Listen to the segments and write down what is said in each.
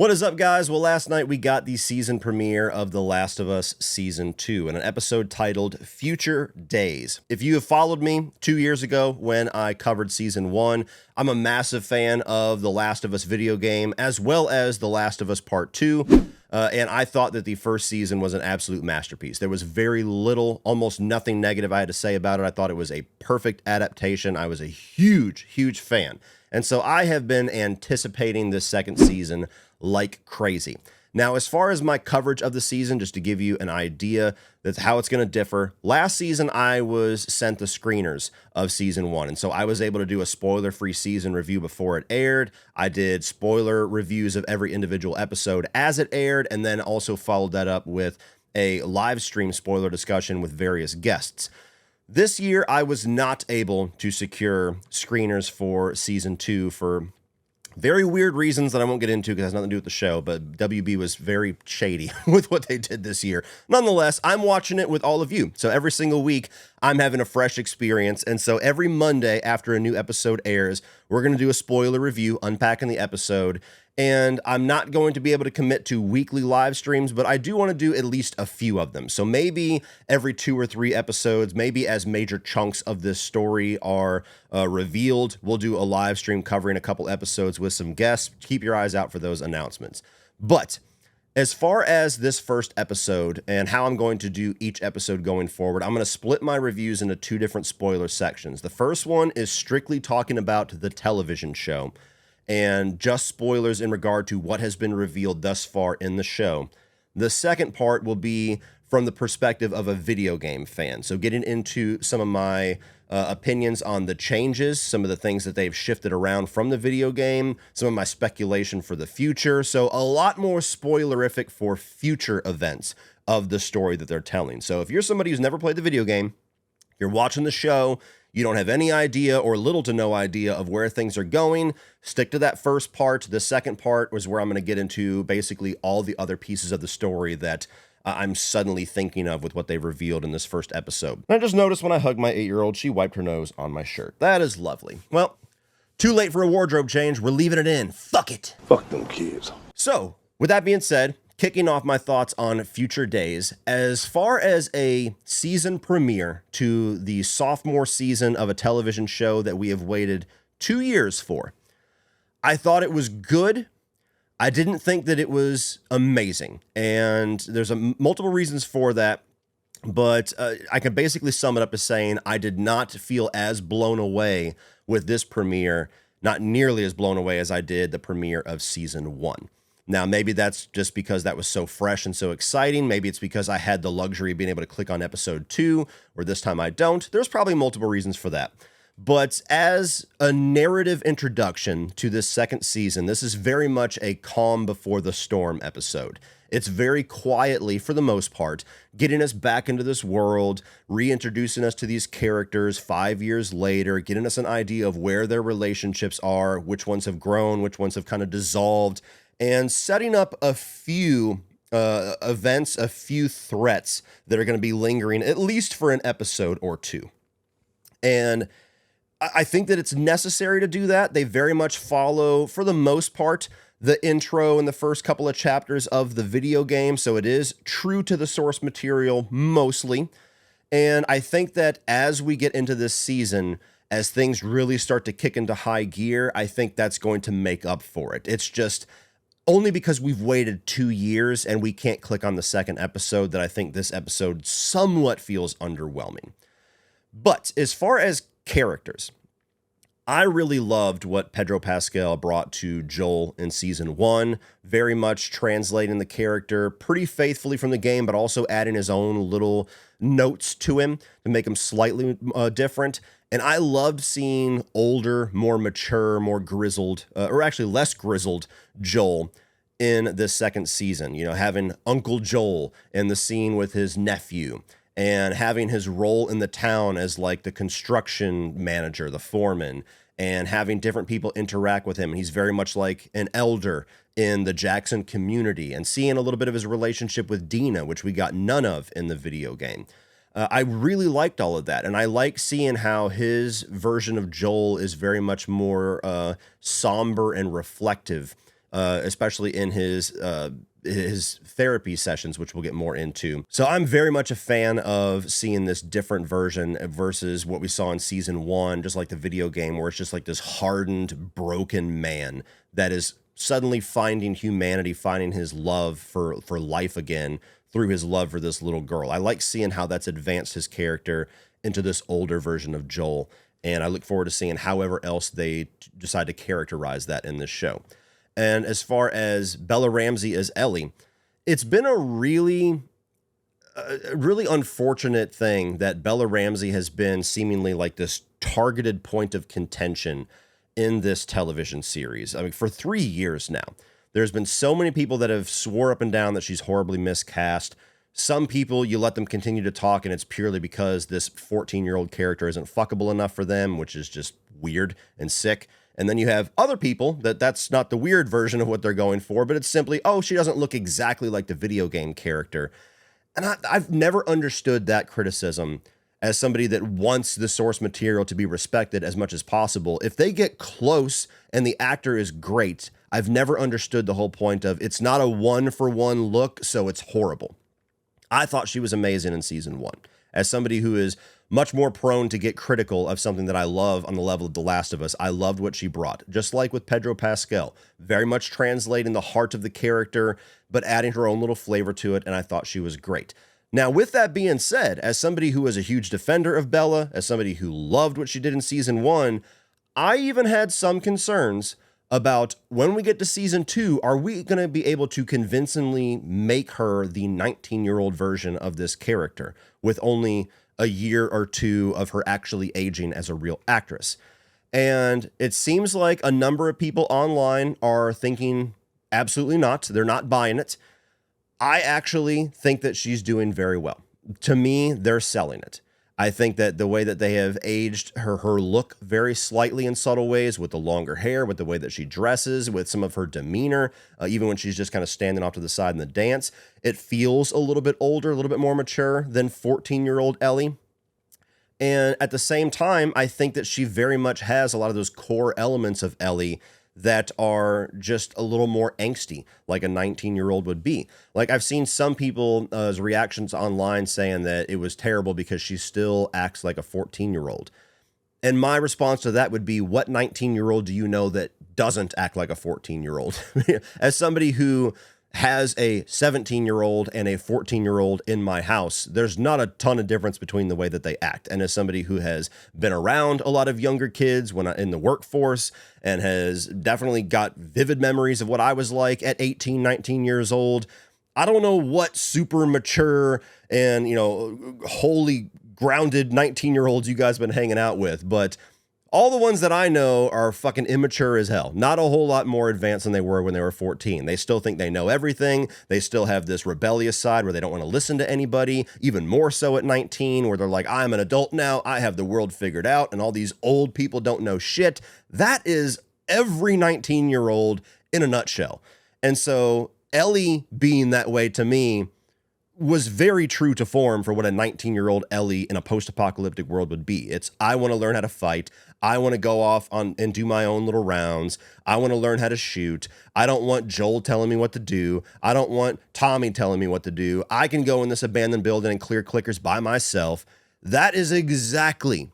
What is up, guys? Well, last night we got the season premiere of The Last of Us Season 2 in an episode titled Future Days. If you have followed me 2 years ago when I covered Season 1, I'm a massive fan of The Last of Us video game as well as The Last of Us Part 2. And I thought that the first season was an absolute masterpiece. There was very little, almost nothing negative I had to say about it. I thought it was a perfect adaptation. I was a huge, huge fan. And so I have been anticipating this second season like crazy. Now, as far as my coverage of the season, just to give you an idea that's how it's going to differ, last season I was sent the screeners of season 1, and so I was able to do a spoiler-free season review before it aired. I did spoiler reviews of every individual episode as it aired, and then also followed that up with a live stream spoiler discussion with various guests. This year, I was not able to secure screeners for season 2 for very weird reasons that I won't get into because it has nothing to do with the show, but WB was very shady with what they did this year. Nonetheless, I'm watching it with all of you. So every single week, I'm having a fresh experience. And so every Monday after a new episode airs, we're going to do a spoiler review, unpacking the episode. And I'm not going to be able to commit to weekly live streams, but I do want to do at least a few of them. So maybe every 2 or 3 episodes, maybe as major chunks of this story are revealed, we'll do a live stream covering a couple episodes with some guests. Keep your eyes out for those announcements. But as far as this first episode and how I'm going to do each episode going forward, I'm going to split my reviews into 2 different spoiler sections. The first one is strictly talking about the television show and just spoilers in regard to what has been revealed thus far in the show. The second part will be from the perspective of a video game fan. So getting into some of my opinions on the changes, some of the things that they've shifted around from the video game, some of my speculation for the future. So a lot more spoilerific for future events of the story that they're telling. So if you're somebody who's never played the video game, you're watching the show, you don't have any idea or little to no idea of where things are going, stick to that first part. The second part was where I'm going to get into basically all the other pieces of the story that I'm suddenly thinking of with what they revealed in this first episode. And I just noticed when I hugged my 8-year-old, she wiped her nose on my shirt. That is lovely. Well, too late for a wardrobe change. We're leaving it in. Fuck it. Fuck them kids. So, with that being said, kicking off my thoughts on Future Days, as far as a season premiere to the sophomore season of a television show that we have waited 2 years for, I thought it was good. I didn't think that it was amazing, and there's multiple reasons for that, but I can basically sum it up as saying I did not feel as blown away with this premiere, not nearly as blown away as I did the premiere of season 1. Now, maybe that's just because that was so fresh and so exciting. Maybe it's because I had the luxury of being able to click on episode 2, where this time I don't. There's probably multiple reasons for that. But as a narrative introduction to this second season, this is very much a calm before the storm episode. It's very quietly, for the most part, getting us back into this world, reintroducing us to these characters 5 years later, getting us an idea of where their relationships are, which ones have grown, which ones have kind of dissolved, and setting up a few events, a few threats that are going to be lingering at least for an episode or 2. And I think that it's necessary to do that. They very much follow, for the most part, the intro and the first couple of chapters of the video game. So it is true to the source material mostly. And I think that as we get into this season, as things really start to kick into high gear, I think that's going to make up for it. It's just only because we've waited 2 years and we can't click on the second episode that I think this episode somewhat feels underwhelming. But as far as characters, I really loved what Pedro Pascal brought to Joel in season 1, very much translating the character pretty faithfully from the game, but also adding his own little notes to him to make him slightly different. And I loved seeing older, more mature, more grizzled, or actually less grizzled Joel in this second season. You know, having Uncle Joel in the scene with his nephew and having his role in the town as like the construction manager, the foreman, and having different people interact with him. And he's very much like an elder in the Jackson community, and seeing a little bit of his relationship with Dina, which we got none of in the video game. I really liked all of that, and I like seeing how his version of Joel is very much more somber and reflective especially in his therapy sessions, which we'll get more into. So I'm very much a fan of seeing this different version versus what we saw in season 1, just like the video game, where it's just like this hardened, broken man that is suddenly finding humanity, finding his love for life again through his love for this little girl. I like seeing how that's advanced his character into this older version of Joel, and I look forward to seeing however else they decide to characterize that in this show. And as far as Bella Ramsey as Ellie, it's been a really unfortunate thing that Bella Ramsey has been seemingly like this targeted point of contention in this television series. I mean, for 3 years now, there's been so many people that have swore up and down that she's horribly miscast. Some people, you let them continue to talk, and it's purely because this 14-year-old character isn't fuckable enough for them, which is just weird and sick. And then you have other people that's not the weird version of what they're going for, but it's simply, oh, she doesn't look exactly like the video game character. And I've never understood that criticism as somebody that wants the source material to be respected as much as possible. If they get close and the actor is great, I've never understood the whole point of it's not a one-for-one look, so it's horrible. I thought she was amazing in season 1. As somebody who is much more prone to get critical of something that I love on the level of The Last of Us, I loved what she brought. Just like with Pedro Pascal, very much translating the heart of the character, but adding her own little flavor to it, and I thought she was great. Now, with that being said, as somebody who was a huge defender of Bella, as somebody who loved what she did in season 1, I even had some concerns about when we get to season 2, are we going to be able to convincingly make her the 19-year-old version of this character with only a year or two of her actually aging as a real actress? And it seems like a number of people online are thinking absolutely not. They're not buying it. I actually think that she's doing very well. To me, they're selling it. I think that the way that they have aged her look very slightly in subtle ways, with the longer hair, with the way that she dresses, with some of her demeanor, even when she's just kind of standing off to the side in the dance, it feels a little bit older, a little bit more mature than 14-year-old Ellie. And at the same time, I think that she very much has a lot of those core elements of Ellie that are just a little more angsty, like a 19-year-old would be. Like, I've seen some people's reactions online saying that it was terrible because she still acts like a 14-year-old. And my response to that would be, what 19-year-old do you know that doesn't act like a 14-year-old? As somebody who has a 17-year-old and a 14-year-old in my house, there's not a ton of difference between the way that they act. And as somebody who has been around a lot of younger kids when in the workforce and has definitely got vivid memories of what I was like at 18, 19 years old, I don't know what super mature and, wholly grounded 19-year-olds you guys been hanging out with, but all the ones that I know are fucking immature as hell. Not a whole lot more advanced than they were when they were 14. They still think they know everything. They still have this rebellious side where they don't want to listen to anybody, even more so at 19, where they're like, I'm an adult now, I have the world figured out, and all these old people don't know shit. That is every 19-year-old in a nutshell. And so Ellie being that way, to me, was very true to form for what a 19-year-old Ellie in a post-apocalyptic world would be. It's, I want to learn how to fight. I want to go off on and do my own little rounds. I want to learn how to shoot. I don't want Joel telling me what to do. I don't want Tommy telling me what to do. I can go in this abandoned building and clear clickers by myself. That is exactly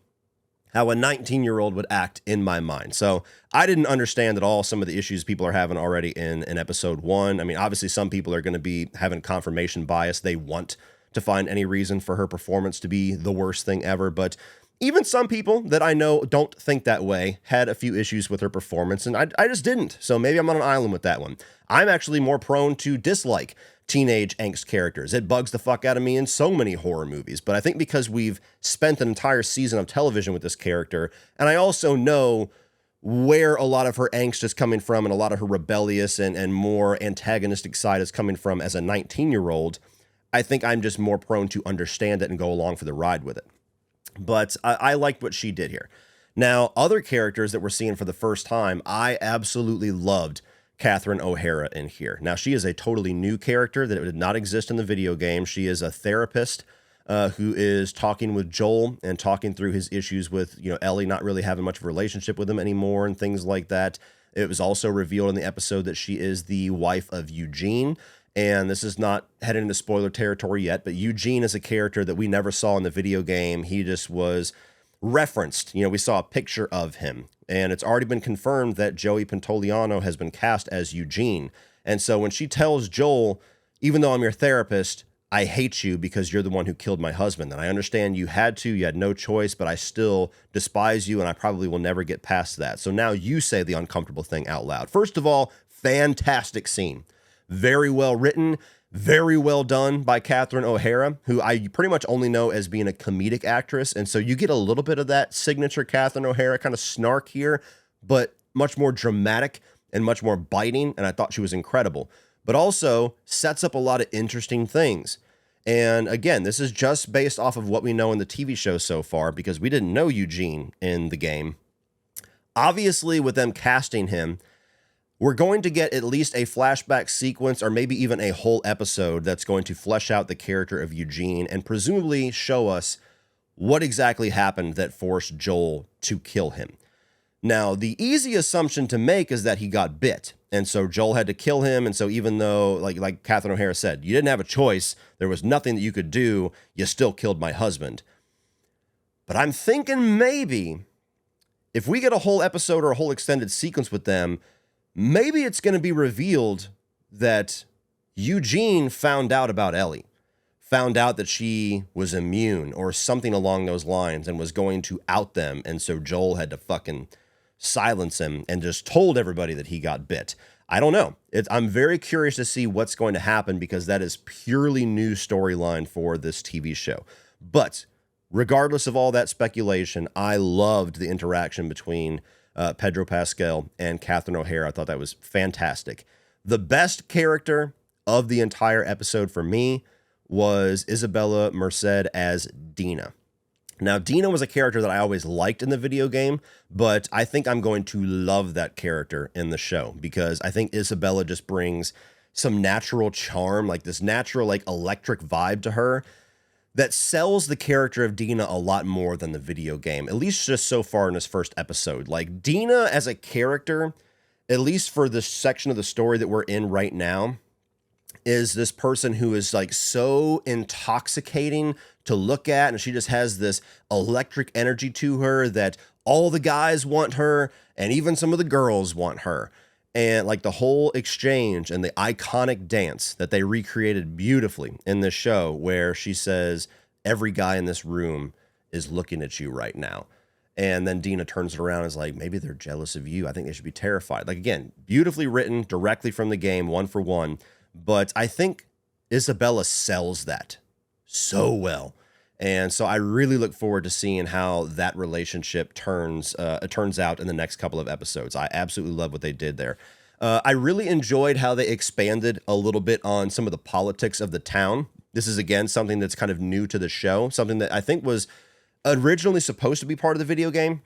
how a 19-year-old would act in my mind. So I didn't understand at all some of the issues people are having already in episode 1. I mean, obviously some people are going to be having confirmation bias. They want to find any reason for her performance to be the worst thing ever. But even some people that I know don't think that way had a few issues with her performance, and I just didn't. So maybe I'm on an island with that one. I'm actually more prone to dislike teenage angst characters. It bugs the fuck out of me in so many horror movies, but I think because we've spent an entire season of television with this character, and I also know where a lot of her angst is coming from and a lot of her rebellious and more antagonistic side is coming from as a 19-year-old, I think I'm just more prone to understand it and go along for the ride with it. But I liked what she did here. Now, other characters that we're seeing for the first time, I absolutely loved Catherine O'Hara in here. Now, she is a totally new character that did not exist in the video game. She is a therapist who is talking with Joel and talking through his issues with, Ellie not really having much of a relationship with him anymore and things like that. It was also revealed in the episode that she is the wife of Eugene. And this is not heading into spoiler territory yet, but Eugene is a character that we never saw in the video game. He just was referenced. We saw a picture of him, and it's already been confirmed that Joey Pantoliano has been cast as Eugene. And so when she tells Joel, even though I'm your therapist, I hate you because you're the one who killed my husband. And I understand you had no choice, but I still despise you, and I probably will never get past that. So now you say the uncomfortable thing out loud. First of all, fantastic scene. Very well written, very well done by Catherine O'Hara, who I pretty much only know as being a comedic actress. And so you get a little bit of that signature Catherine O'Hara kind of snark here, but much more dramatic and much more biting. And I thought she was incredible, but also sets up a lot of interesting things. And again, this is just based off of what we know in the TV show so far, because we didn't know Eugene in the game. Obviously, with them casting him, we're going to get at least a flashback sequence or maybe even a whole episode that's going to flesh out the character of Eugene and presumably show us what exactly happened that forced Joel to kill him. Now, the easy assumption to make is that he got bit, and so Joel had to kill him, and so even though, like Catherine O'Hara said, you didn't have a choice, there was nothing that you could do, you still killed my husband. But I'm thinking maybe if we get a whole episode or a whole extended sequence with them, maybe it's going to be revealed that Eugene found out about Ellie, found out that she was immune or something along those lines and was going to out them. And so Joel had to fucking silence him and just told everybody that he got bit. I don't know. I'm very curious to see what's going to happen because that is purely new storyline for this TV show. But regardless of all that speculation, I loved the interaction between Pedro Pascal and Catherine O'Hara. I thought that was fantastic. The best character of the entire episode for me was Isabella Merced as Dina. Now, Dina was a character that I always liked in the video game, but I think I'm going to love that character in the show because I think Isabella just brings some natural charm, like this natural, electric vibe to her that sells the character of Dina a lot more than the video game, at least just so far in this first episode. Like, Dina as a character, at least for this section of the story that we're in right now, is this person who is so intoxicating to look at, and she just has this electric energy to her that all the guys want her, and even some of the girls want her. And the whole exchange and the iconic dance that they recreated beautifully in this show where she says, every guy in this room is looking at you right now. And then Dina turns it around and is like, maybe they're jealous of you. I think they should be terrified. Again, beautifully written directly from the game, one for one. But I think Isabella sells that so well. And so I really look forward to seeing how that relationship turns out in the next couple of episodes. I absolutely love what they did there. I really enjoyed how they expanded a little bit on some of the politics of the town. This is, again, something that's kind of new to the show, something that I think was originally supposed to be part of the video game,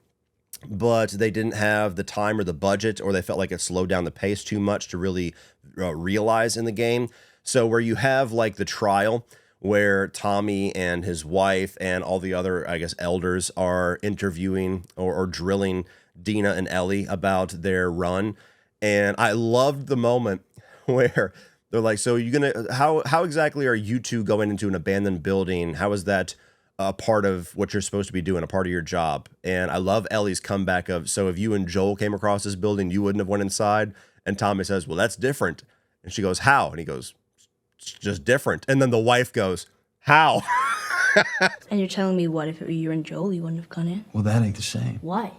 but they didn't have the time or the budget, or they felt like it slowed down the pace too much to really realize in the game. So where you have the trial, where Tommy and his wife and all the other, elders are interviewing or drilling Dina and Ellie about their run. And I loved the moment where they're like, so how exactly are you two going into an abandoned building? How is that a part of what you're supposed to be doing, a part of your job? And I love Ellie's comeback of, so if you and Joel came across this building, you wouldn't have went inside. And Tommy says, well, that's different. And she goes, how? And he goes, it's just different. And then the wife goes, how? And you're telling me, what if it were you and Joel, you wouldn't have gone in? Well, that ain't the same. Why?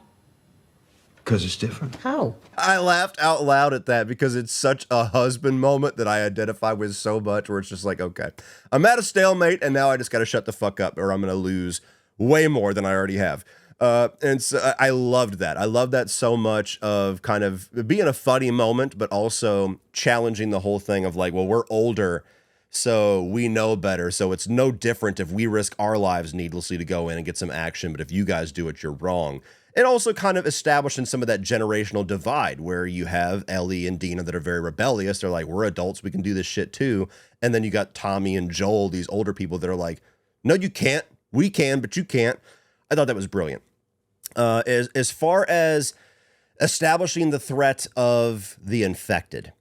Because it's different. How? I laughed out loud at that because it's such a husband moment that I identify with so much, where it's just like, okay, I'm at a stalemate and now I just got to shut the fuck up or I'm going to lose way more than I already have. And so I loved that. I love that so much, of kind of being a funny moment, but also challenging the whole thing of well, we're older, so we know better. So it's no different if we risk our lives needlessly to go in and get some action. But if you guys do it, you're wrong. And also kind of establishing some of that generational divide where you have Ellie and Dina that are very rebellious. They're like, we're adults, we can do this shit too. And then you got Tommy and Joel, these older people that are like, No, you can't. We can, but you can't. I thought that was brilliant. As far as establishing the threat of the infected,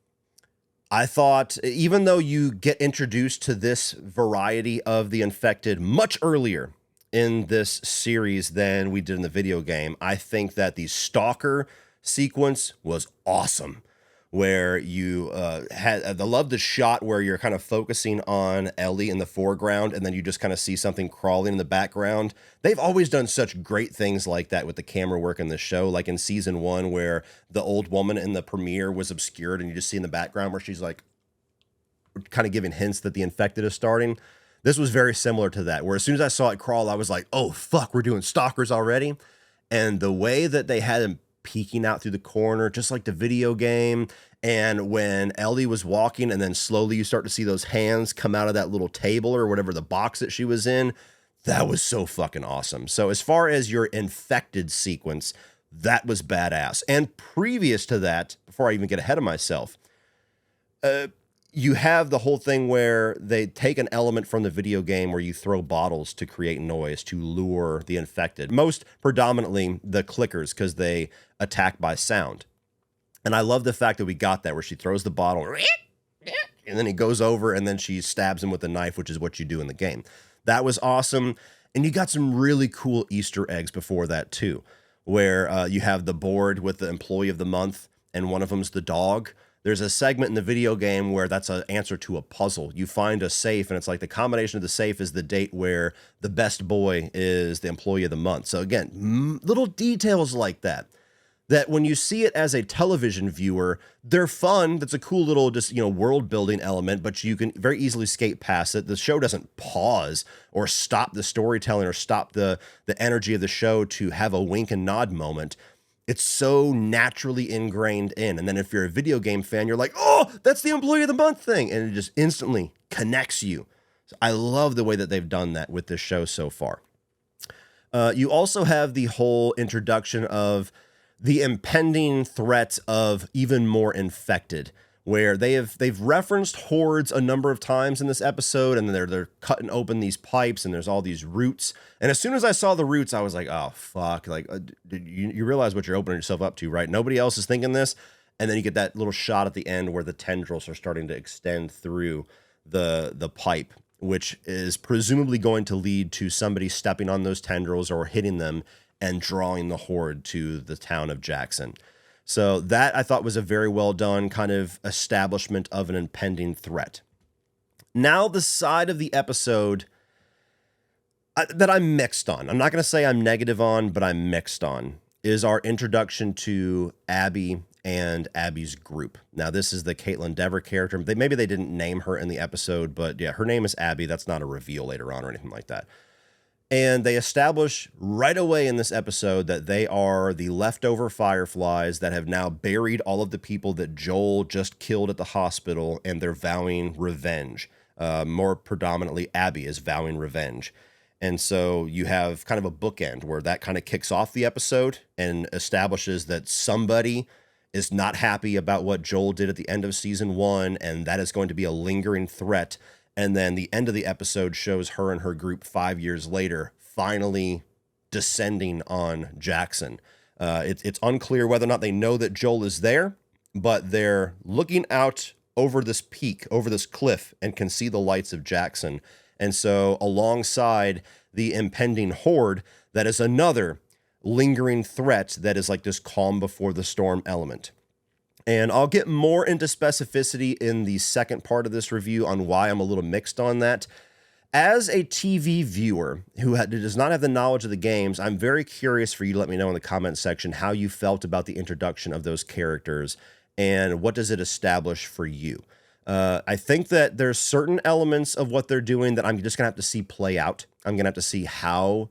I thought, even though you get introduced to this variety of the infected much earlier in this series than we did in the video game, I think that the stalker sequence was awesome. Where you I love the shot where you're kind of focusing on Ellie in the foreground and then you just kind of see something crawling in the background. They've always done such great things like that with the camera work in the show, like in season 1 where the old woman in the premiere was obscured and you just see in the background where she's like kind of giving hints that the infected is starting. This was very similar to that, where as soon as I saw it crawl, I was like, oh fuck, we're doing stalkers already. And the way that they had him peeking out through the corner, just like the video game. And when Ellie was walking and then slowly you start to see those hands come out of that little table or whatever the box that she was in, that was so fucking awesome. So as far as your infected sequence, that was badass. And previous to that, before I even get ahead of myself, you have the whole thing where they take an element from the video game where you throw bottles to create noise to lure the infected. Most predominantly the clickers because they attack by sound. And I love the fact that we got that where she throws the bottle and then he goes over and then she stabs him with a knife, which is what you do in the game. That was awesome. And you got some really cool Easter eggs before that too, where you have the board with the employee of the month and one of them's the dog. There's a segment in the video game where that's an answer to a puzzle. You find a safe, and it's like the combination of the safe is the date where the best boy is the employee of the month. So again, little details like that when you see it as a television viewer, they're fun. That's a cool little just, world building element, but you can very easily skate past it. The show doesn't pause or stop the storytelling or stop the energy of the show to have a wink and nod moment. It's so naturally ingrained in. And then if you're a video game fan, you're like, oh, that's the employee of the month thing. And it just instantly connects you. So I love the way that they've done that with this show so far. You also have the whole introduction of the impending threat of even more infected, where they've referenced hordes a number of times in this episode, and they're cutting open these pipes, and there's all these roots. And as soon as I saw the roots, I was like, oh fuck! Like, you realize what you're opening yourself up to, right? Nobody else is thinking this, and then you get that little shot at the end where the tendrils are starting to extend through the pipe, which is presumably going to lead to somebody stepping on those tendrils or hitting them and drawing the horde to the town of Jackson. So that I thought was a very well done kind of establishment of an impending threat. Now the side of the episode that I'm mixed on, I'm not going to say I'm negative on, but I'm mixed on, is our introduction to Abby and Abby's group. Now this is the Caitlin Dever character. Maybe they didn't name her in the episode, but yeah, her name is Abby. That's not a reveal later on or anything like that. And they establish right away in this episode that they are the leftover Fireflies that have now buried all of the people that Joel just killed at the hospital, and they're vowing revenge. More predominantly, Abby is vowing revenge. And so you have kind of a bookend where that kind of kicks off the episode and establishes that somebody is not happy about what Joel did at the end of season 1, and that is going to be a lingering threat. And then the end of the episode shows her and her group 5 years later finally descending on Jackson. It's unclear whether or not they know that Joel is there, but they're looking out over this peak, over this cliff, and can see the lights of Jackson. And so alongside the impending horde, that is another lingering threat that is like this calm before the storm element. And I'll get more into specificity in the second part of this review on why I'm a little mixed on that. As a TV viewer who does not have the knowledge of the games, I'm very curious for you to let me know in the comments section how you felt about the introduction of those characters and what does it establish for you. I think that there's certain elements of what they're doing that I'm just going to have to see play out. I'm going to have to see how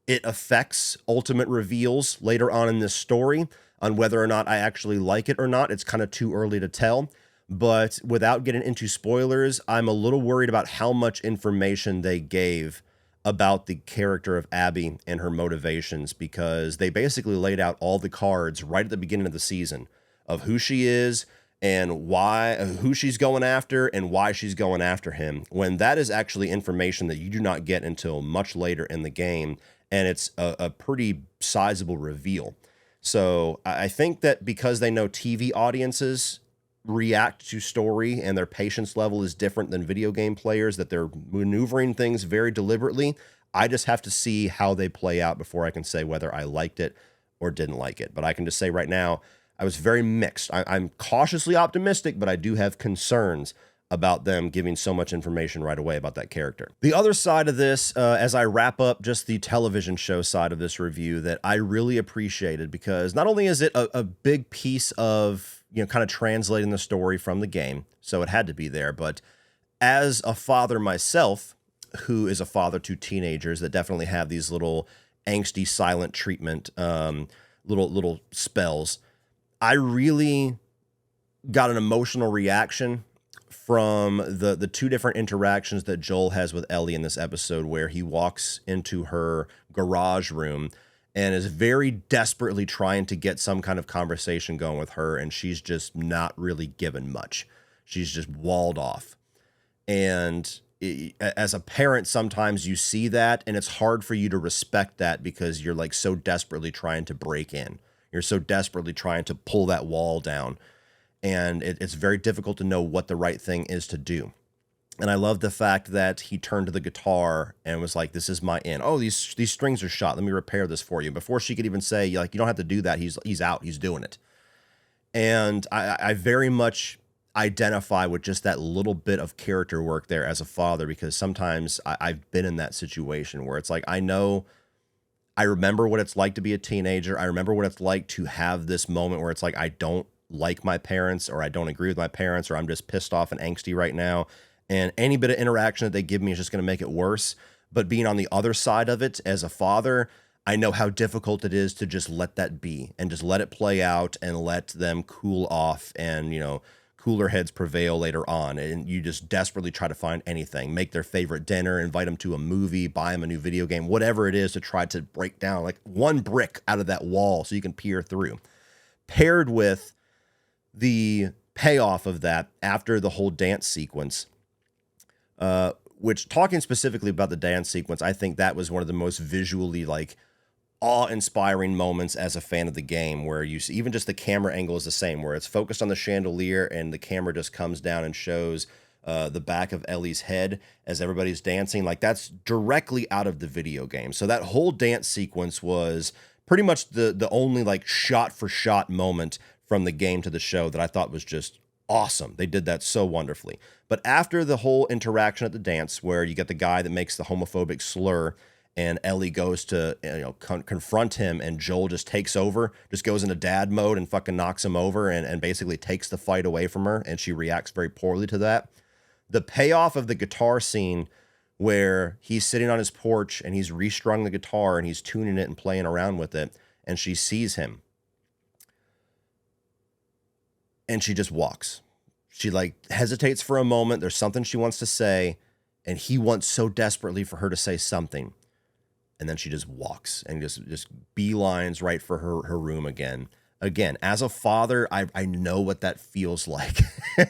it affects ultimate reveals later on in this story. On whether or not I actually like it or not, it's kind of too early to tell. But without getting into spoilers, I'm a little worried about how much information they gave about the character of Abby and her motivations, because they basically laid out all the cards right at the beginning of the season of who she is and why, who she's going after and why she's going after him, when that is actually information that you do not get until much later in the game. And it's a pretty sizable reveal. So I think that because they know TV audiences react to story and their patience level is different than video game players, that they're maneuvering things very deliberately. I just have to see how they play out before I can say whether I liked it or didn't like it. But I can just say right now, I was very mixed. I'm cautiously optimistic, but I do have concerns about them giving so much information right away about that character. The other side of this, as I wrap up just the television show side of this review, that I really appreciated, because not only is it a big piece of, kind of translating the story from the game, so it had to be there, but as a father myself, who is a father to teenagers that definitely have these little angsty silent treatment, little spells, I really got an emotional reaction from the two different interactions that Joel has with Ellie in this episode, where he walks into her garage room and is very desperately trying to get some kind of conversation going with her, and she's just not really given much. She's just walled off. And as a parent, sometimes you see that, and it's hard for you to respect that because you're like so desperately trying to break in. You're so desperately trying to pull that wall down. And it's very difficult to know what the right thing is to do. And I love the fact that he turned to the guitar and was like, this is my in. Oh, these strings are shot. Let me repair this for you. Before she could even say, like, you don't have to do that. He's out. He's doing it. And I very much identify with just that little bit of character work there as a father, because sometimes I've been in that situation where it's like, I remember what it's like to be a teenager. I remember what it's like to have this moment where it's like, I don't like my parents, or I don't agree with my parents, or I'm just pissed off and angsty right now. And any bit of interaction that they give me is just going to make it worse. But being on the other side of it as a father, I know how difficult it is to just let that be and just let it play out and let them cool off, and, cooler heads prevail later on. And you just desperately try to find anything, make their favorite dinner, invite them to a movie, buy them a new video game, whatever it is, to try to break down like one brick out of that wall so you can peer through. Paired with the payoff of that after the whole dance sequence, which, talking specifically about the dance sequence, I think that was one of the most visually like awe-inspiring moments as a fan of the game, where you see even just the camera angle is the same, where it's focused on the chandelier and the camera just comes down and shows the back of Ellie's head as everybody's dancing. Like, that's directly out of the video game. So that whole dance sequence was pretty much the only like shot for shot moment from the game to the show that I thought was just awesome. They did that so wonderfully. But after the whole interaction at the dance, where you get the guy that makes the homophobic slur, and Ellie goes to confront him, and Joel just takes over, just goes into dad mode and fucking knocks him over and basically takes the fight away from her, and she reacts very poorly to that. The payoff of the guitar scene, where he's sitting on his porch and he's restrung the guitar and he's tuning it and playing around with it, and she sees him. And she just walks. She like hesitates for a moment. There's something she wants to say, and he wants so desperately for her to say something. And then she just walks and just beelines right for her room again. Again, as a father, I know what that feels like.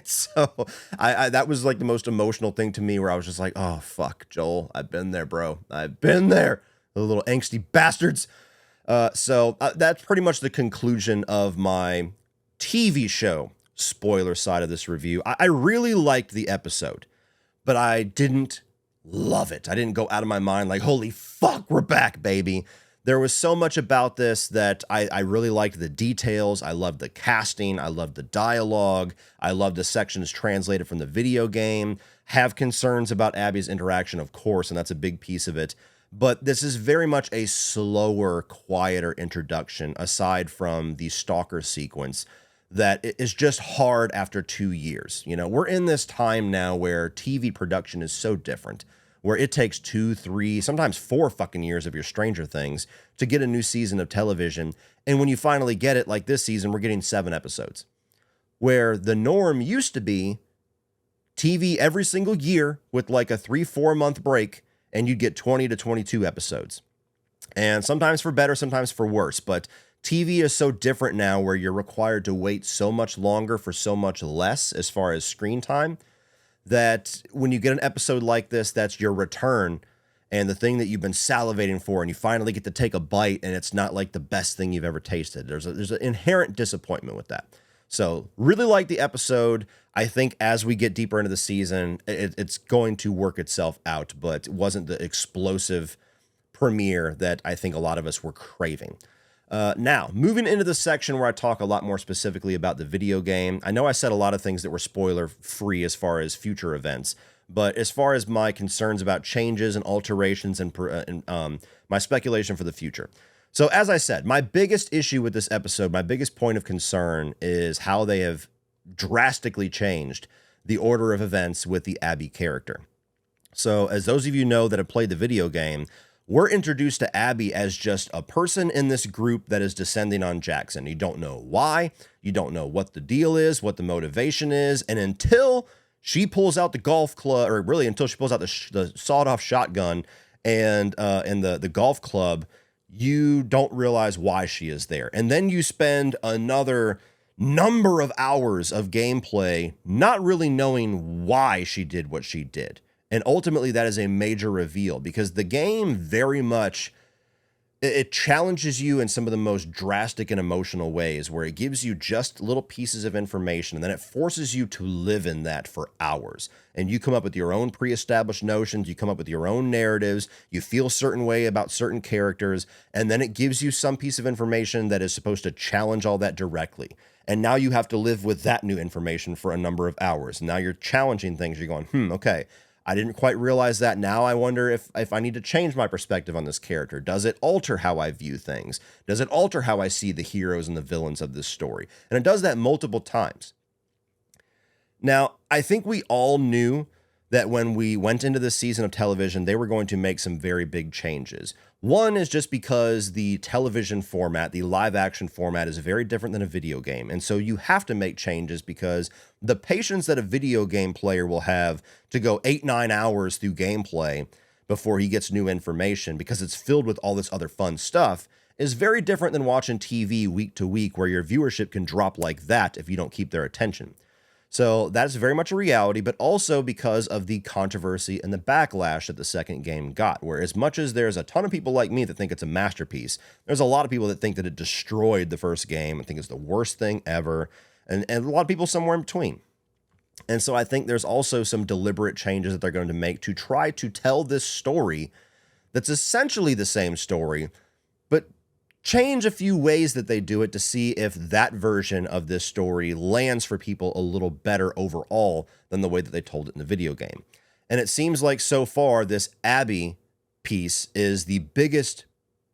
So I that was like the most emotional thing to me, where I was just like, oh, fuck, Joel, I've been there, bro. I've been there. The little angsty bastards. So that's pretty much the conclusion of my TV show spoiler side of this review. I really liked the episode, but I didn't love it. I didn't go out of my mind like, holy fuck, we're back, baby. There was so much about this that I really liked the details. I loved the casting. I loved the dialogue. I loved the sections translated from the video game. Have concerns about Abby's interaction, of course, and that's a big piece of it. But this is very much a slower, quieter introduction, aside from the stalker sequence, that is just hard after 2 years. We're in this time now where TV production is so different, where it takes 2, 3, sometimes 4 fucking years of your Stranger Things to get a new season of television. And when you finally get it, like this season, we're getting 7 episodes. Where the norm used to be TV every single year with like a 3-4 month break, and you'd get 20 to 22 episodes. And sometimes for better, sometimes for worse. But TV is so different now where you're required to wait so much longer for so much less as far as screen time, that when you get an episode like this, that's your return and the thing that you've been salivating for, and you finally get to take a bite and it's not like the best thing you've ever tasted. There's an inherent disappointment with that. So really like the episode. I think as we get deeper into the season, it's going to work itself out, but it wasn't the explosive premiere that I think a lot of us were craving. Now, moving into the section where I talk a lot more specifically about the video game. I know I said a lot of things that were spoiler free as far as future events, but as far as my concerns about changes and alterations and my speculation for the future. So as I said, my biggest issue with this episode, my biggest point of concern is how they have drastically changed the order of events with the Abby character. So as those of you know that have played the video game, we're introduced to Abby as just a person in this group that is descending on Jackson. You don't know why, you don't know what the deal is, what the motivation is, and until she pulls out the golf club, or really until she pulls out the sawed-off shotgun and the golf club, you don't realize why she is there. And then you spend another number of hours of gameplay not really knowing why she did what she did. And ultimately, that is a major reveal because the game very much, it challenges you in some of the most drastic and emotional ways where it gives you just little pieces of information and then it forces you to live in that for hours. And you come up with your own pre-established notions, you come up with your own narratives, you feel a certain way about certain characters, and then it gives you some piece of information that is supposed to challenge all that directly. And now you have to live with that new information for a number of hours. Now you're challenging things. You're going, okay, I didn't quite realize that. Now I wonder if I need to change my perspective on this character. Does it alter how I view things? Does it alter how I see the heroes and the villains of this story? And it does that multiple times. Now, I think we all knew that when we went into this season of television, they were going to make some very big changes. One is just because the television format, the live action format, is very different than a video game. And so you have to make changes because the patience that a video game player will have to go 8-9 hours through gameplay before he gets new information because it's filled with all this other fun stuff is very different than watching TV week to week where your viewership can drop like that if you don't keep their attention. So that's very much a reality, but also because of the controversy and the backlash that the second game got, where as much as there's a ton of people like me that think it's a masterpiece, there's a lot of people that think that it destroyed the first game and think it's the worst thing ever, and a lot of people somewhere in between. And so I think there's also some deliberate changes that they're going to make to try to tell this story that's essentially the same story, but change a few ways that they do it to see if that version of this story lands for people a little better overall than the way that they told it in the video game. And it seems like so far this Abby piece is the biggest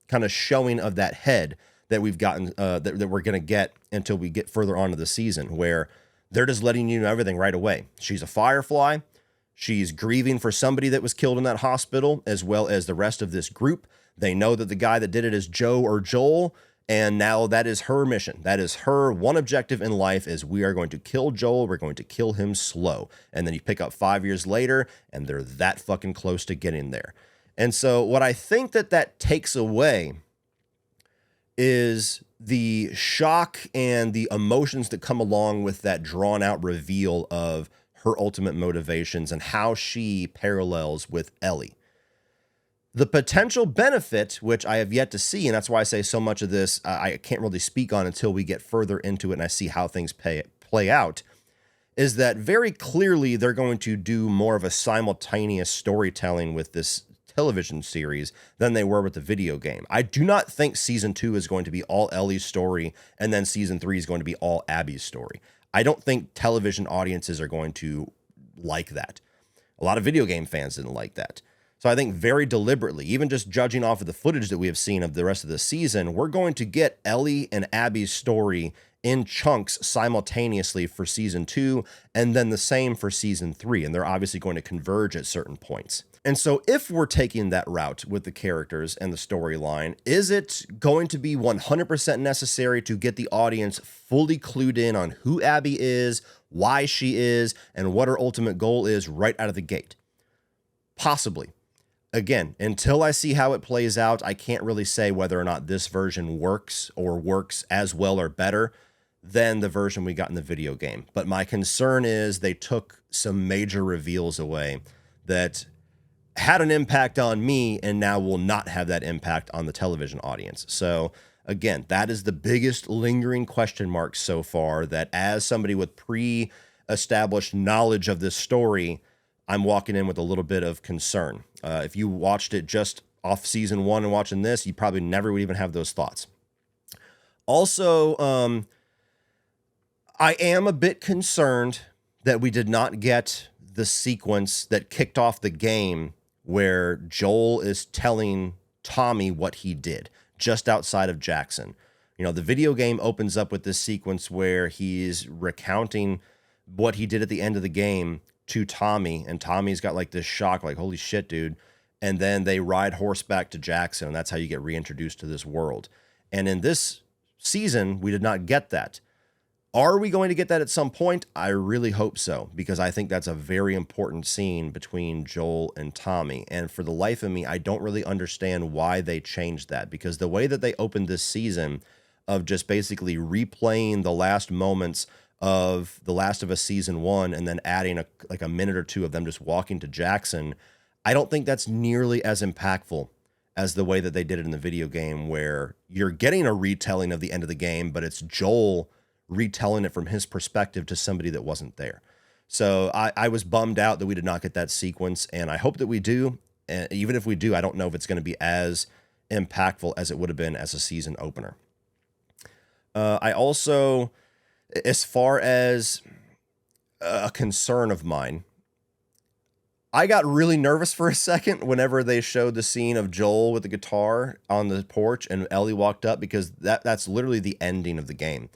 kind of showing of that head that we've gotten, that we're going to get until we get further on to the season, where they're just letting you know everything right away. She's a Firefly. She's grieving for somebody that was killed in that hospital, as well as the rest of this group. They know that the guy that did it is Joe or Joel, and now that is her mission. That is her one objective in life is we are going to kill Joel. We're going to kill him slow. And then you pick up 5 years later, and they're that fucking close to getting there. And so what I think that takes away is the shock and the emotions that come along with that drawn-out reveal of her ultimate motivations and how she parallels with Ellie. The potential benefit, which I have yet to see, and that's why I say so much of this I can't really speak on until we get further into it and I see how things play out, is that very clearly they're going to do more of a simultaneous storytelling with this television series than they were with the video game. I do not think season 2 is going to be all Ellie's story and then season 3 is going to be all Abby's story. I don't think television audiences are going to like that. A lot of video game fans didn't like that. So I think very deliberately, even just judging off of the footage that we have seen of the rest of the season, we're going to get Ellie and Abby's story in chunks simultaneously for season 2, and then the same for season 3. And they're obviously going to converge at certain points. And so if we're taking that route with the characters and the storyline, is it going to be 100% necessary to get the audience fully clued in on who Abby is, why she is, and what her ultimate goal is right out of the gate? Possibly. again, until I see how it plays out, I can't really say whether or not this version works or works as well or better than the version we got in the video game. But my concern is they took some major reveals away that had an impact on me and now will not have that impact on the television audience. So again, that is the biggest lingering question mark so far, that as somebody with pre-established knowledge of this story, I'm walking in with a little bit of concern. If you watched it just off season 1 and watching this, you probably never would even have those thoughts. Also, I am a bit concerned that we did not get the sequence that kicked off the game where Joel is telling Tommy what he did just outside of Jackson. You know, the video game opens up with this sequence where he's recounting what he did at the end of the game to Tommy, and Tommy's got like this shock, like, holy shit, dude. And then they ride horseback to Jackson, and that's how you get reintroduced to this world. And in this season, we did not get that. Are we going to get that at some point? I really hope so, because I think that's a very important scene between Joel and Tommy. And for the life of me, I don't really understand why they changed that, because the way that they opened this season of just basically replaying the last moments of The Last of Us season 1 and then adding a minute or two of them just walking to Jackson, I don't think that's nearly as impactful as the way that they did it in the video game, where you're getting a retelling of the end of the game, but it's Joel retelling it from his perspective to somebody that wasn't there. So I was bummed out that we did not get that sequence, and I hope that we do. And even if we do, I don't know if it's going to be as impactful as it would have been as a season opener. I also, as far as a concern of mine, I got really nervous for a second whenever they showed the scene of Joel with the guitar on the porch and Ellie walked up, because that's literally the ending of the game.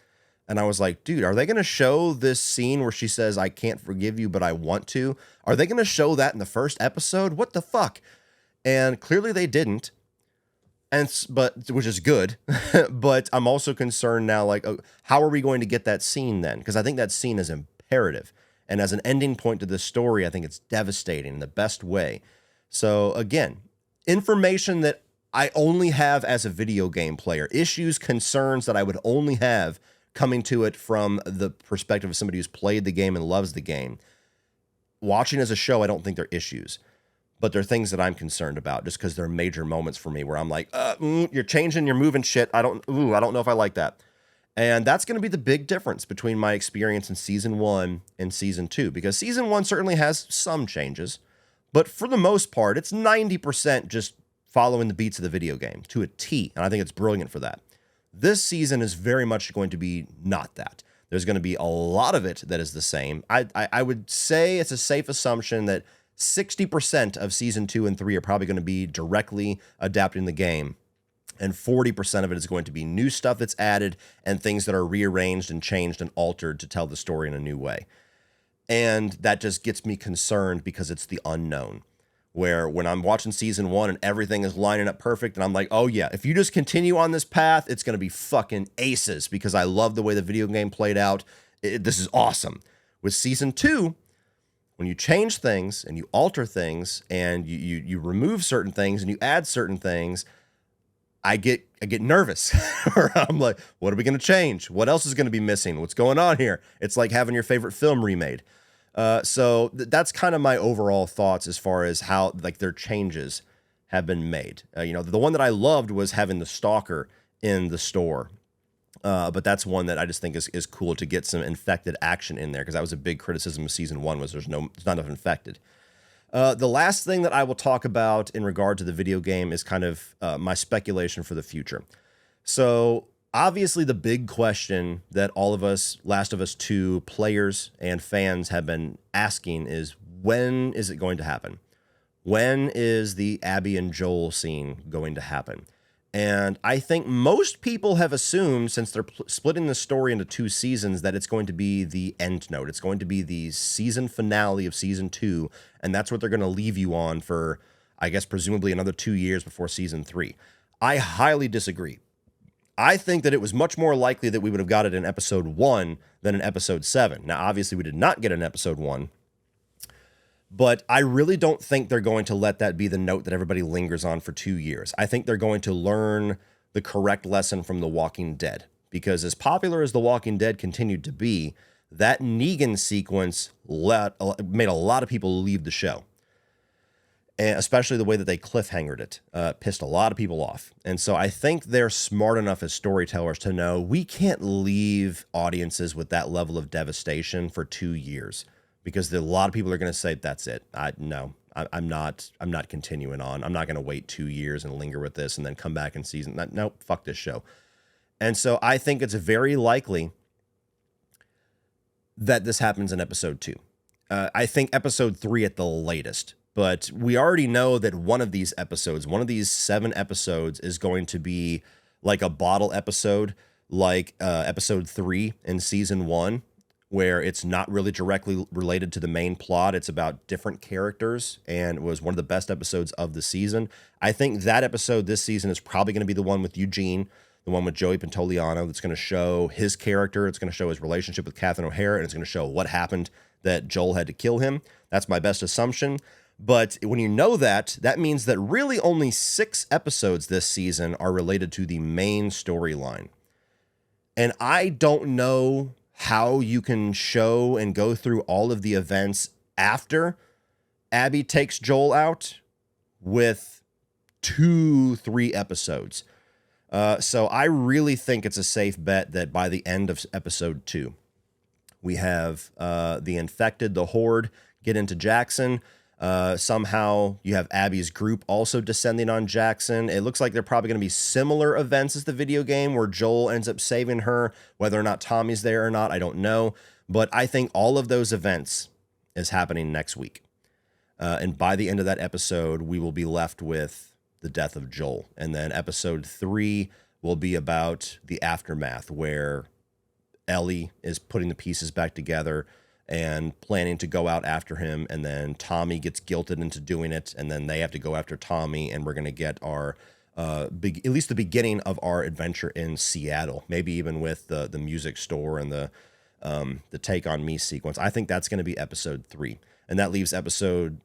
And I was like, dude, are they going to show this scene where she says, I can't forgive you, but I want to? Are they going to show that in the first episode? What the fuck? And clearly they didn't. But which is good. But I'm also concerned now, like, how are we going to get that scene then? Because I think that scene is imperative. And as an ending point to this story, I think it's devastating in the best way. So again, information that I only have as a video game player, issues, concerns that I would only have coming to it from the perspective of somebody who's played the game and loves the game. Watching as a show, I don't think they're issues, but they're things that I'm concerned about, just because they're major moments for me where I'm like, you're changing, you're moving shit. I don't know if I like that. And that's going to be the big difference between my experience in season 1 and season 2, because season 1 certainly has some changes, but for the most part, it's 90% just following the beats of the video game to a T. And I think it's brilliant for that. This season is very much going to be not that. There's going to be a lot of it that is the same. I would say it's a safe assumption that 60% of season 2 and 3 are probably going to be directly adapting the game. And 40% of it is going to be new stuff that's added and things that are rearranged and changed and altered to tell the story in a new way. And that just gets me concerned because it's the unknown. Where when I'm watching season 1 and everything is lining up perfect and I'm like, oh yeah, if you just continue on this path, it's going to be fucking aces, because I love the way the video game played out. This is awesome. With season 2, when you change things and you alter things and you remove certain things and you add certain things, I get nervous. I'm like, what are we going to change? What else is going to be missing? What's going on here? It's like having your favorite film remade. So that's kind of my overall thoughts as far as how like their changes have been made. The one that I loved was having the stalker in the store. But that's one that I just think is cool to get some infected action in there, because that was a big criticism of season 1 was there's not enough infected. The last thing that I will talk about in regard to the video game is kind of my speculation for the future. So obviously the big question that all of us Last of Us 2 players and fans have been asking is, when is it going to happen? When is the Abby and Joel scene going to happen? And I think most people have assumed, since they're splitting the story into 2 seasons, that it's going to be the end note. It's going to be the season finale of season 2, and that's what they're going to leave you on for, I guess, presumably another 2 years before season 3. I highly disagree. I think that it was much more likely that we would have got it in episode 1 than in episode 7. Now, obviously, we did not get an episode 1, But I really don't think they're going to let that be the note that everybody lingers on for 2 years. I think they're going to learn the correct lesson from The Walking Dead, because as popular as The Walking Dead continued to be, that Negan sequence made a lot of people leave the show. And especially the way that they cliffhangered it, pissed a lot of people off. And so I think they're smart enough as storytellers to know we can't leave audiences with that level of devastation for 2 years, because a lot of people are going to say, that's it. I'm not continuing on. I'm not going to wait 2 years and linger with this and then come back in season. Nope, fuck this show. And so I think it's very likely that this happens in episode 2. I think episode 3 at the latest. But we already know that one of these 7 episodes, is going to be like a bottle episode, like episode 3 in season 1, where it's not really directly related to the main plot. It's about different characters, and it was one of the best episodes of the season. I think that episode this season is probably going to be the one with Eugene, the one with Joey Pantoliano, that's going to show his character. It's going to show his relationship with Catherine O'Hara, and it's going to show what happened that Joel had to kill him. That's my best assumption. But when you know that, that means that really only 6 episodes this season are related to the main storyline. And I don't know how you can show and go through all of the events after Abby takes Joel out with 2-3 episodes. So I really think it's a safe bet that by the end of episode 2, we have the infected, the horde, get into Jackson. Somehow you have Abby's group also descending on Jackson. It looks like they're probably going to be similar events as the video game, where Joel ends up saving her. Whether or not Tommy's there or not, I don't know. But I think all of those events is happening next week. And by the end of that episode, we will be left with the death of Joel. And then episode 3 will be about the aftermath, where Ellie is putting the pieces back together and planning to go out after him, and then Tommy gets guilted into doing it, and then they have to go after Tommy, and we're going to get our at least the beginning of our adventure in Seattle, maybe even with the music store and the Take On Me sequence. I think that's going to be episode 3, and that leaves episode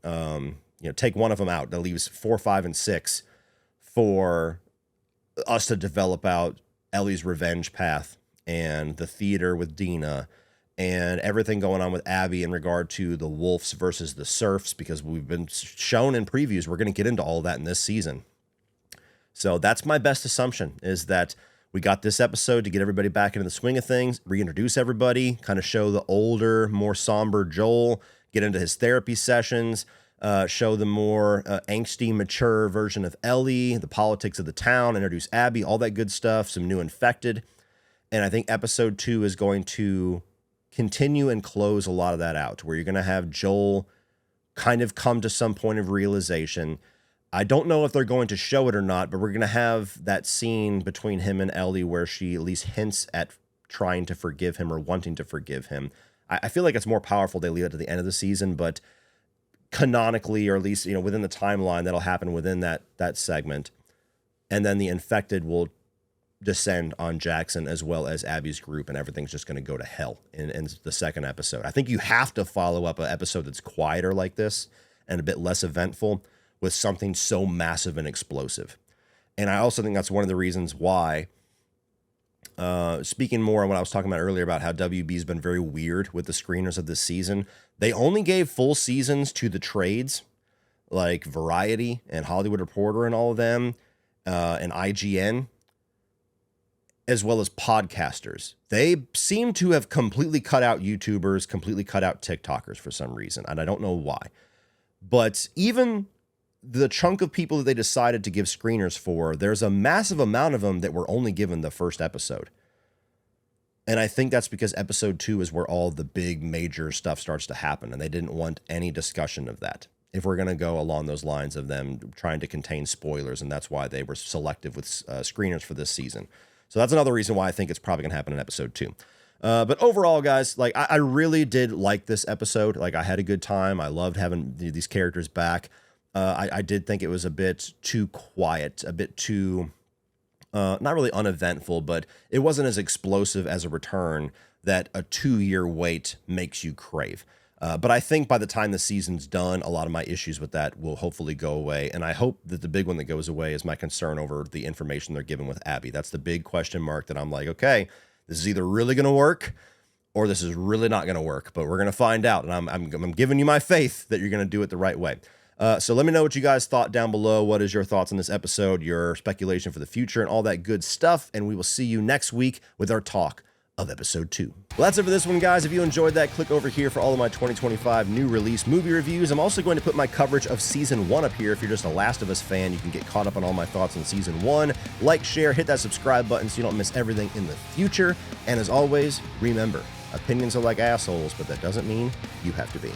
take one of them out. That leaves 4, 5, and 6 for us to develop out Ellie's revenge path and the theater with Dina, and everything going on with Abby in regard to the Wolves versus the Serfs, because we've been shown in previews we're going to get into all of that in this season. So that's my best assumption, is that we got this episode to get everybody back into the swing of things, reintroduce everybody, kind of show the older, more somber Joel, get into his therapy sessions, show the more angsty, mature version of Ellie, the politics of the town, introduce Abby, all that good stuff, some new infected. And I think episode 2 is going to continue and close a lot of that out, where you're going to have Joel kind of come to some point of realization. I don't know if they're going to show it or not, but we're going to have that scene between him and Ellie where she at least hints at trying to forgive him or wanting to forgive him. I feel like it's more powerful they leave it to the end of the season, but canonically, or at least within the timeline, that'll happen within that segment. And then the infected will descend on Jackson as well as Abby's group, and everything's just going to go to hell in the second episode. I think you have to follow up an episode that's quieter like this and a bit less eventful with something so massive and explosive. And I also think that's one of the reasons why, speaking more on what I was talking about earlier about how WB's been very weird with the screeners of this season, they only gave full seasons to the trades like Variety and Hollywood Reporter and all of them, and IGN, as well as podcasters. They seem to have completely cut out YouTubers, completely cut out TikTokers for some reason, and I don't know why. But even the chunk of people that they decided to give screeners for, there's a massive amount of them that were only given the first episode. And I think that's because episode 2 is where all the big major stuff starts to happen, and they didn't want any discussion of that, if we're going to go along those lines of them trying to contain spoilers, and that's why they were selective with screeners for this season. So that's another reason why I think it's probably going to happen in episode 2. But overall, guys, like I really did like this episode. Like, I had a good time. I loved having these characters back. I did think it was a bit too quiet, a bit too, not really uneventful, but it wasn't as explosive as a return that a 2-year wait makes you crave. But I think by the time the season's done, a lot of my issues with that will hopefully go away. And I hope that the big one that goes away is my concern over the information they're giving with Abby. That's the big question mark that I'm like, okay, this is either really going to work or this is really not going to work. But we're going to find out. And I'm giving you my faith that you're going to do it the right way. So let me know what you guys thought down below. What is your thoughts on this episode, your speculation for the future, and all that good stuff. And we will see you next week with our talk of episode 2. Well, that's it for this one, guys. If you enjoyed that, click over here for all of my 2025 new release movie reviews. I'm also going to put my coverage of season 1 up here. If you're just a Last of Us fan, you can get caught up on all my thoughts on season 1. Like, share, hit that subscribe button so you don't miss everything in the future. And as always, remember, opinions are like assholes, but that doesn't mean you have to be.